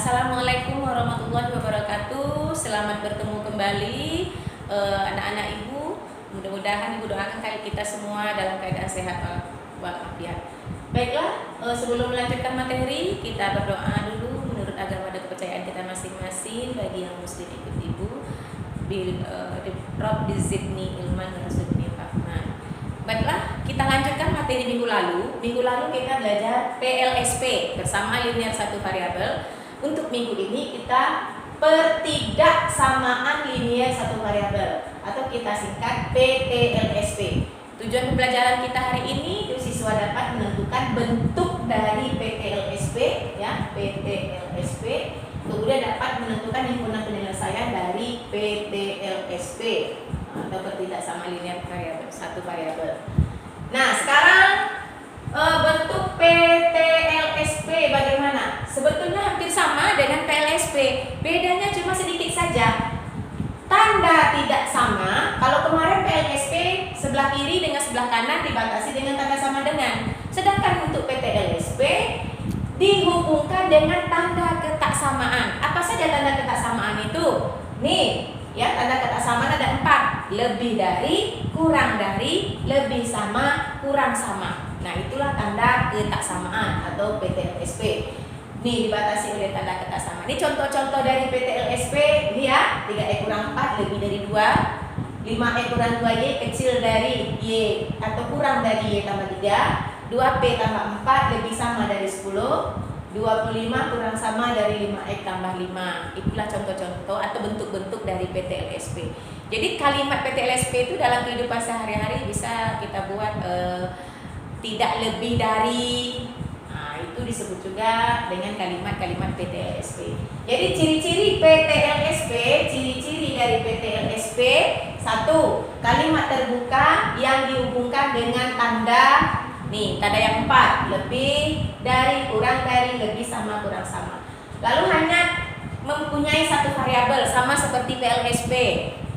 Assalamualaikum warahmatullahi wabarakatuh. Selamat bertemu kembali anak-anak ibu. Mudah-mudahan ibu doakan kali kita semua dalam keadaan sehat walafiat. Baiklah, sebelum melanjutkan materi, kita berdoa dulu menurut agama dan kepercayaan kita masing-masing. Bagi yang muslim ikut ibu, Rabbi zidni ilman warzuqni fahman. Baiklah, kita lanjutkan materi minggu lalu. Minggu lalu kita belajar PLSP bersama linear satu variabel. Untuk minggu ini kita pertidaksamaan linear satu variabel atau kita singkat PTLSP. Tujuan pembelajaran kita hari ini, siswa dapat menentukan bentuk dari PTLSP, ya, PTLSP. Kemudian dapat menentukan himpunan penyelesaian dari PTLSP atau pertidaksamaan linear variabel satu variabel. Nah, sekarang bentuk PTLSP bagaimana? Sebetulnya hampir sama dengan PLSP, bedanya cuma sedikit saja. Tanda tidak sama. Kalau kemarin PLSP sebelah kiri dengan sebelah kanan dibatasi dengan tanda sama dengan. Sedangkan untuk PTLSP dihubungkan dengan tanda ketaksamaan. Apa saja tanda ketaksamaan itu? Nih, ya, tanda ketaksamaan ada 4. Lebih dari, kurang dari, lebih sama, kurang sama. Nah, itulah tanda ketaksamaan atau PTLSP. Nih, dibatasi oleh tanda ketaksamaan. Ini contoh-contoh dari PTLSP. Ini ya, 3E kurang 4 lebih dari 2, 5E kurang 2Y kecil dari Y atau kurang dari Y tambah 3, 2P tambah 4 lebih sama dari 10, 25 kurang sama dari 5X tambah 5. Itulah contoh-contoh atau bentuk-bentuk dari PTLSP. Jadi kalimat PTLSP itu dalam kehidupan sehari-hari bisa kita buat tidak lebih dari. Nah, itu disebut juga dengan kalimat-kalimat PTLSP. Jadi ciri-ciri PTLSP, ciri-ciri dari PTLSP: 1. Kalimat terbuka yang dihubungkan dengan tanda, nih, tanda yang 4, lebih dari, kurang dari, lebih sama, kurang sama. Lalu hanya mempunyai satu variabel sama seperti PLSP.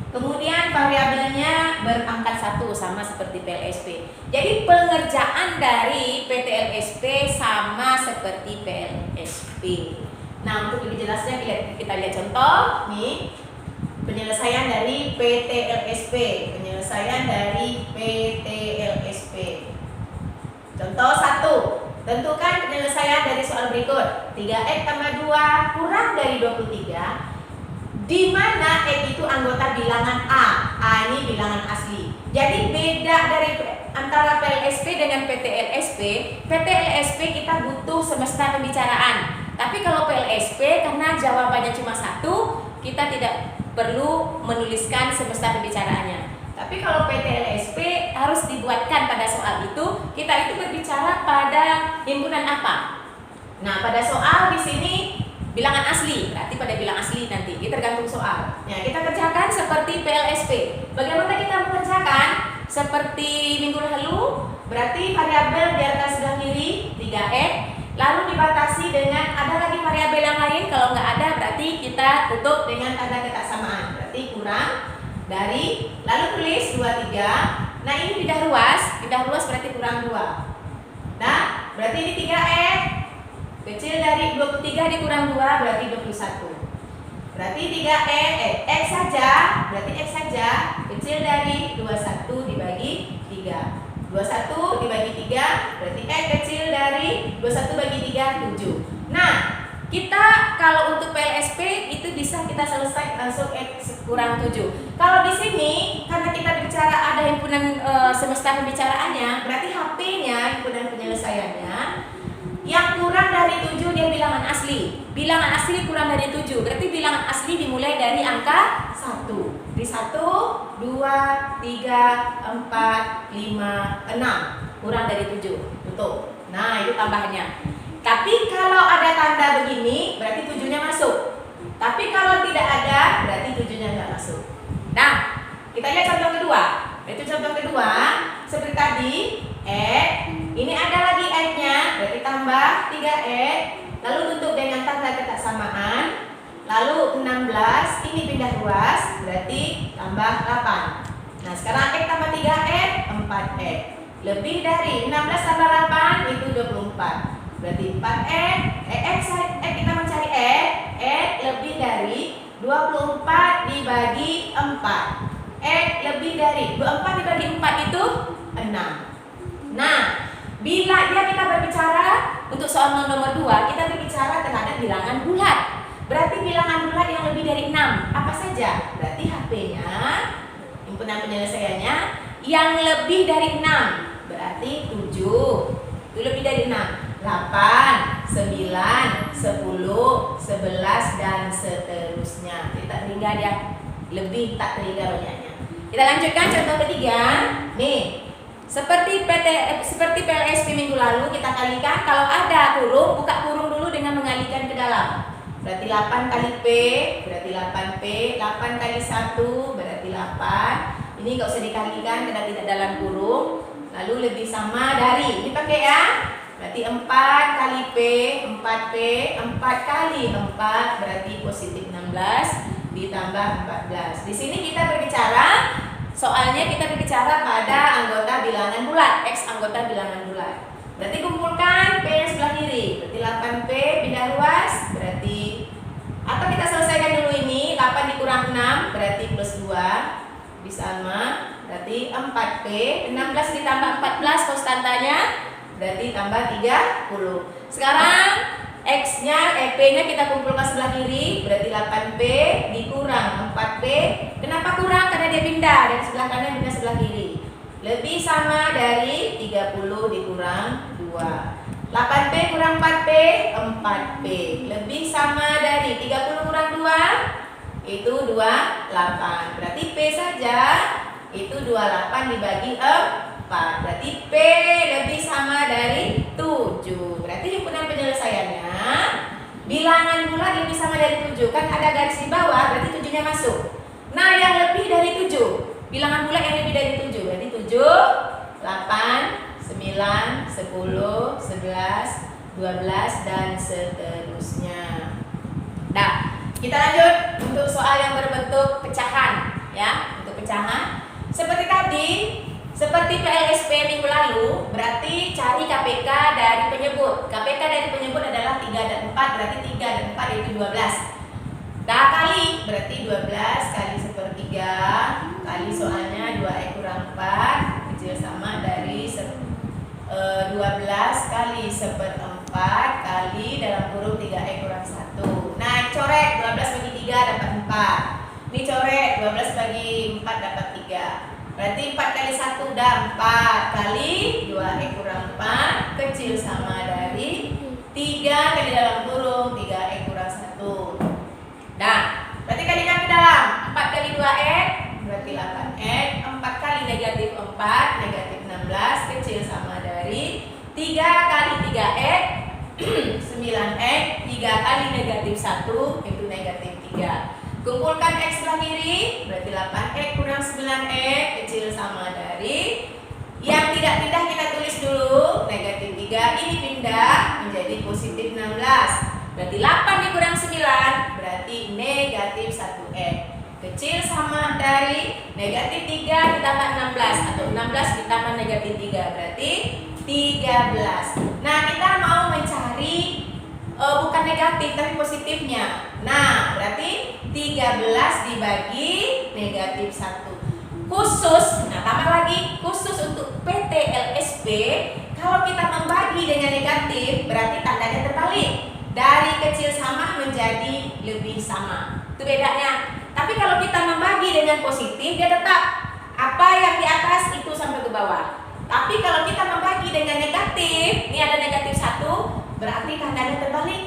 Kemudian variabelnya berpangkat 1 sama seperti PLSP. Jadi pengerjaan dari PTLSP sama seperti PLSP. Nah, untuk lebih jelasnya kita lihat contoh. Nih, penyelesaian dari PTLSP. Penyelesaian dari PTLSP. Contoh 1. Tentukan penyelesaian dari soal berikut. 3X tambah 2 kurang dari 23, di mana X itu anggota bilangan A. A ini bilangan asli. Jadi beda dari antara PLSP dengan PTLSP. PTLSP kita butuh semesta pembicaraan. Tapi kalau PLSP karena jawabannya cuma 1, kita tidak perlu menuliskan semesta pembicaraannya. Tapi kalau PTLSP harus dibuatkan pada soal itu, kita itu berbicara pada himpunan apa. Nah, pada soal di sini bilangan asli, berarti pada bilangan asli nanti, ini tergantung soal. Nah, kita kerjakan seperti PLSP. Bagaimana kita mengerjakan? Seperti minggu lalu, berarti variabel biarkan sebelah kiri 3X, lalu dibatasi dengan ada lagi variabel yang lain. Kalau nggak ada, berarti kita tutup dengan tanda ketaksamaan, berarti kurang dari, lalu tulis 23. Nah, ini pindah ruas berarti kurang 2. Nah, berarti ini 3X kecil dari 23 dikurang 2 berarti 21. Berarti 3X saja, berarti X saja kecil dari 21 dibagi 3. 21 dibagi 3 berarti X kecil dari 21 bagi 3 7. Nah, kita kalau untuk PLSP itu bisa kita selesai langsung X kurang 7. Kalau di sini karena kita bicara ada himpunan semesta pembicaraannya, berarti HP-nya himpunan penyelesaiannya yang kurang dari 7 dia bilangan asli. Bilangan asli kurang dari 7, berarti bilangan asli dimulai dari angka 1. Di 1, 2, 3, 4, 5, 6. Kurang dari 7. Tutup. Nah, itu tambahannya. Tapi kalau ada tanda begini, berarti 7-nya masuk. Tapi kalau tidak ada, berarti 7-nya nggak masuk. Nah, kita lihat contoh kedua. Itu contoh kedua, seperti tadi, ini ada lagi X-nya, berarti tambah 3X, lalu tutup dengan tanda ketaksamaan, lalu 16, ini pindah ruas, berarti tambah 8. Nah, sekarang X tambah 3X, 4X. Lebih dari 16 tambah 8, itu 24. Berarti 4X, kita mencari X, dibagi 4. X lebih dari 24 dibagi 4 itu 6. Nah, bila kita berbicara untuk soal nomor 2, kita berbicara terhadap bilangan bulat. Berarti bilangan bulat yang lebih dari 6 apa saja? Berarti HP-nya, himpunan penyelesaiannya yang lebih dari 6. Berarti 7. Itu lebih dari 6. 8, 9, 10, 11 dan seterusnya. Kita tinggal dia lebih tak terhingga banyaknya. Kita lanjutkan contoh ketiga. Nih, seperti PLSP minggu lalu kita kalikan. Kalau ada kurung, buka kurung dulu dengan mengalihkan ke dalam. Berarti 8 kali P, berarti 8P. 8 kali 1 berarti 8. Ini gak usah dikalikan karena tidak dalam kurung. Lalu lebih sama dari, ini pakai ya. Berarti 4 kali P, 4P, 4 kali 4 berarti positif 16 ditambah 14. Di sini kita berbicara, soalnya kita berbicara pada anggota bilangan bulat, X anggota bilangan bulat. Berarti kumpulkan P yang sebelah kiri, berarti 8P pindah ruas, berarti, atau kita selesaikan dulu ini, 8 dikurang 6 berarti plus 2, sama, berarti 4P, 16 ditambah 14 konstantanya, berarti tambah 30. Sekarang X-nya, P-nya kita kumpulkan sebelah kiri, berarti 8P dikurang 4P. Kenapa kurang? Karena dia pindah dari sebelah kanan pindah sebelah kiri. Lebih sama dari 30 dikurang 2. 8P kurang 4P, 4P. Lebih sama dari 30 kurang 2, itu 28. Berarti P saja itu 28 dibagi 4. Berarti P lebih sama dari 7. Berarti himpunan penyelesaiannya bilangan bulat lebih sama dari 7. Kan ada garis di bawah, berarti 7-nya masuk. Nah, yang lebih dari 7, bilangan bulat yang lebih dari 7, berarti 7, 8, 9, 10, 11, 12 dan seterusnya. Nah, kita lanjut untuk soal yang berbentuk pecahan ya, untuk pecahan. Seperti tadi, seperti PLSP minggu lalu, berarti cari KPK dari penyebut. KPK dari penyebut adalah 3 dan 4, berarti 3 dan 4 itu 12. Nah, kali, berarti 12 kali sepertiga, kali soalnya 2E kurang 4, kecil sama dari 12 kali seperempat, kali dalam kurung 3E kurang 1. Nah, coret 12 bagi 3 dapat 4. Ini coret 12 bagi 4 dapat 3. Berarti 4 kali 1 udah 4, kali 2E kurang 4 kecil sama dari 3 kali dalam kurung 3E kurang 1. Nah, berarti kalikan ke dalam 4 kali 2E berarti 8E, 4 kali negatif 4 negatif 16 kecil sama dari 3 kali 3E 9E, 3 kali negatif 1 itu negatif 3. Kumpulkan X sebelah kiri, berarti 8X kurang 9E kecil sama dari, yang tidak pindah kita tulis dulu, negatif 3, ini pindah menjadi positif 16. Berarti 8 dikurang 9, berarti negatif 1X. Kecil sama dari negatif 3 ditambah 16, atau 16 ditambah negatif 3, berarti 13. Nah, kita mau mencari bukan negatif tapi positifnya. Nah, berarti 13 dibagi negatif 1. Khusus, nah tambah lagi, khusus untuk PT LSP, kalau kita membagi dengan negatif, berarti tandanya terbalik. Dari kecil sama menjadi lebih sama. Itu bedanya. Tapi kalau kita membagi dengan positif, dia tetap apa yang di atas itu sampai ke bawah. Tapi kalau kita membagi dengan negatif, ini ada negatif 1, berarti tandanya terbalik.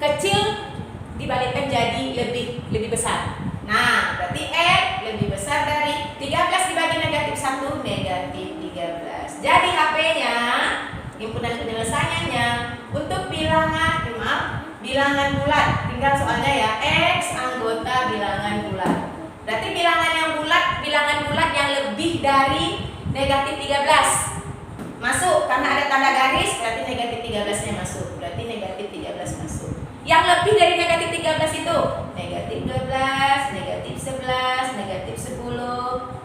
Kecil dibalikkan jadi lebih besar. Nah, berarti X lebih besar dari 13 dibagi negatif 1, negatif 13. Jadi HP-nya, himpunan penyelesaiannya untuk bilangan bulat. Tinggal soalnya ya, X anggota bilangan bulat. Berarti bilangan bulat yang lebih dari negatif 13 masuk, karena ada tanda garis berarti negatif 13-nya masuk. Berarti negatif 13 masuk. Yang lebih dari negatif 13 itu negatif 12, negatif 11, negatif 10,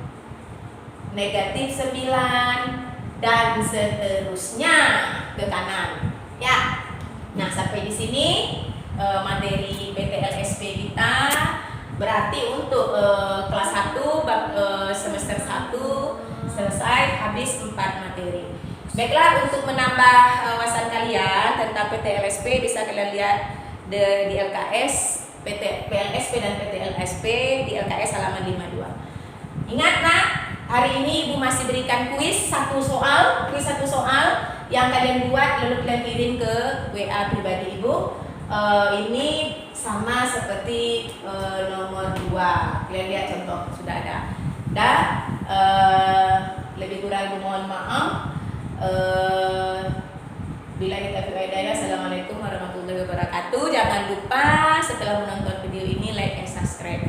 negatif 9 dan seterusnya ke kanan. Ya. Nah, sampai di sini materi PTLSP kita Berarti untuk kelas 1 semester 1 selesai, habis 4 materi. Baiklah, untuk menambah wawasan kalian tentang PT-LSP bisa kalian lihat di LKS, PLSP dan PT-LSP di LKS halaman 52. Ingat nak, hari ini Ibu masih berikan kuis satu soal yang kalian buat lalu kalian kirim ke WA pribadi Ibu. Ini sama seperti nomor 2. Kalian lihat contoh, sudah ada. Dan lebih kurang Ibu mohon maaf. Bila kita berada, assalamualaikum warahmatullahi wabarakatuh. Jangan lupa setelah menonton video ini like and subscribe.